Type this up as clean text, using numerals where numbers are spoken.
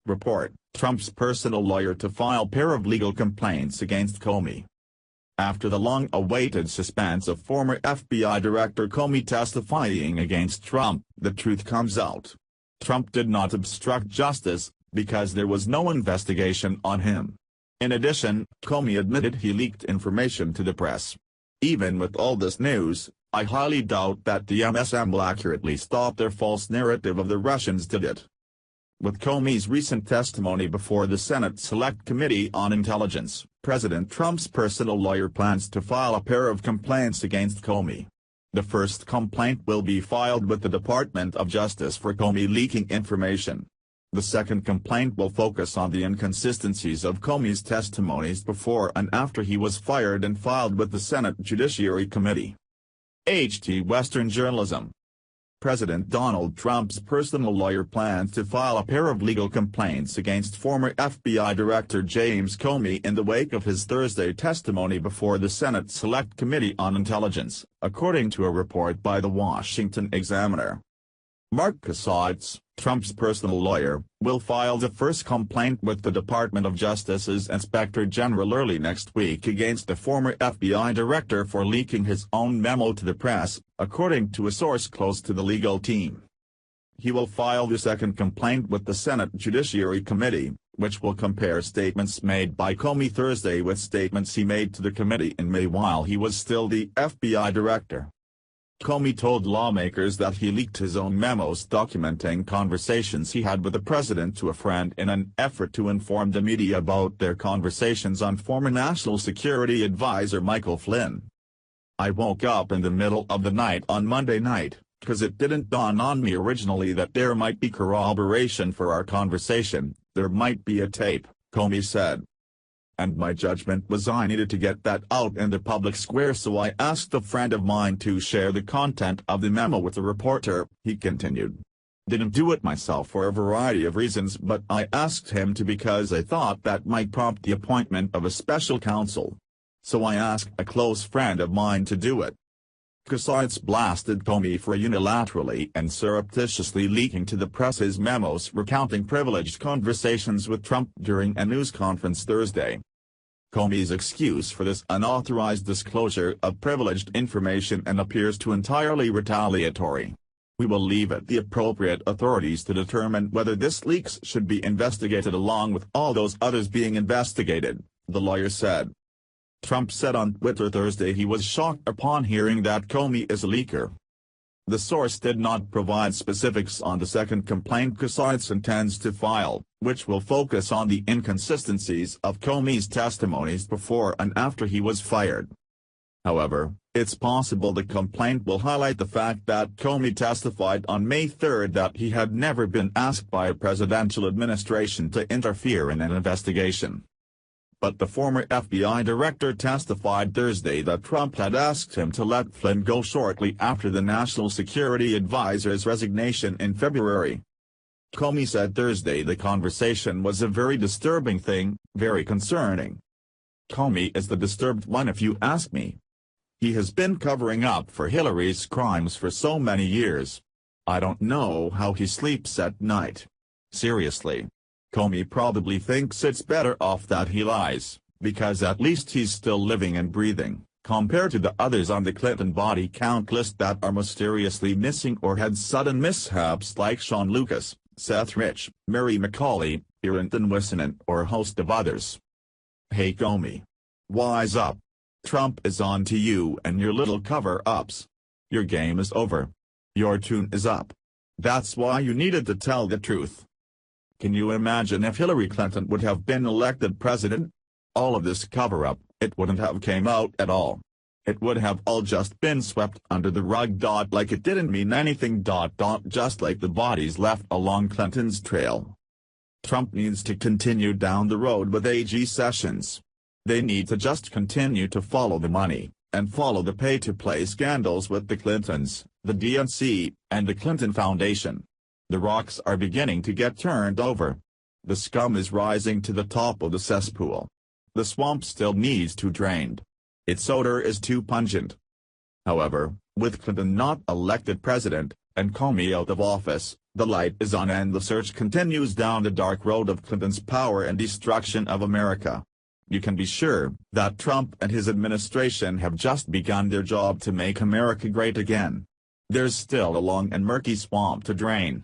report, Trump's personal lawyer to file pair of legal complaints against Comey. After the long-awaited suspense of former FBI Director Comey testifying against Trump, the truth comes out. Trump did not obstruct justice, because there was no investigation on him. In addition, Comey admitted he leaked information to the press. Even with all this news, I highly doubt that the MSM will accurately stop their false narrative of the Russians did it. With Comey's recent testimony before the Senate Select Committee on Intelligence, President Trump's personal lawyer plans to file a pair of complaints against Comey. The first complaint will be filed with the Department of Justice for Comey leaking information. The second complaint will focus on the inconsistencies of Comey's testimonies before and after he was fired and filed with the Senate Judiciary Committee. HT Western Journalism. President Donald Trump's personal lawyer plans to file a pair of legal complaints against former FBI Director James Comey in the wake of his Thursday testimony before the Senate Select Committee on Intelligence, according to a report by the Washington Examiner. Mark Cassavetes, Trump's personal lawyer, will file the first complaint with the Department of Justice's Inspector General early next week against the former FBI director for leaking his own memo to the press, according to a source close to the legal team. He will file the second complaint with the Senate Judiciary Committee, which will compare statements made by Comey Thursday with statements he made to the committee in May while he was still the FBI director. Comey told lawmakers that he leaked his own memos documenting conversations he had with the president to a friend in an effort to inform the media about their conversations on former National Security Advisor Michael Flynn. "I woke up in the middle of the night on Monday night, 'cause it didn't dawn on me originally that there might be corroboration for our conversation, there might be a tape," Comey said. "And my judgment was I needed to get that out in the public square, so I asked a friend of mine to share the content of the memo with the reporter," he continued. "Didn't do it myself for a variety of reasons, but I asked him to because I thought that might prompt the appointment of a special counsel. So I asked a close friend of mine to do it." Cassavetes blasted Comey for unilaterally and surreptitiously leaking to the press his memos recounting privileged conversations with Trump during a news conference Thursday. Comey's excuse for this unauthorized disclosure of privileged information appears to entirely retaliatory. "We will leave it the appropriate authorities to determine whether this leaks should be investigated along with all those others being investigated," the lawyer said. Trump said on Twitter Thursday he was shocked upon hearing that Comey is a leaker. The source did not provide specifics on the second complaint Cassavetes intends to file, which will focus on the inconsistencies of Comey's testimonies before and after he was fired. However, it's possible the complaint will highlight the fact that Comey testified on May 3 that he had never been asked by a presidential administration to interfere in an investigation. But the former FBI director testified Thursday that Trump had asked him to let Flynn go shortly after the National Security Advisor's resignation in February. Comey said Thursday the conversation was a very disturbing thing, very concerning. "Comey is the disturbed one if you ask me. He has been covering up for Hillary's crimes for so many years. I don't know how he sleeps at night. Seriously. Comey probably thinks it's better off that he lies, because at least he's still living and breathing, compared to the others on the Clinton body count list that are mysteriously missing or had sudden mishaps like Sean Lucas, Seth Rich, Mary McCauley, Irenton Wissonen or a host of others. Hey Comey. Wise up. Trump is on to you and your little cover-ups. Your game is over. Your tune is up. That's why you needed to tell the truth. Can you imagine if Hillary Clinton would have been elected president? All of this cover-up, it wouldn't have came out at all. It would have all just been swept under the rug. Like it didn't mean anything. Just like the bodies left along Clinton's trail. Trump needs to continue down the road with AG Sessions. They need to just continue to follow the money, and follow the pay-to-play scandals with the Clintons, the DNC, and the Clinton Foundation. The rocks are beginning to get turned over. The scum is rising to the top of the cesspool. The swamp still needs to be drained. Its odor is too pungent. However, with Clinton not elected president, and Comey out of office, The light is on and the search continues down the dark road of Clinton's power and destruction of America. You can be sure that Trump and his administration have just begun their job to make America great again. There's still a long and murky swamp to drain.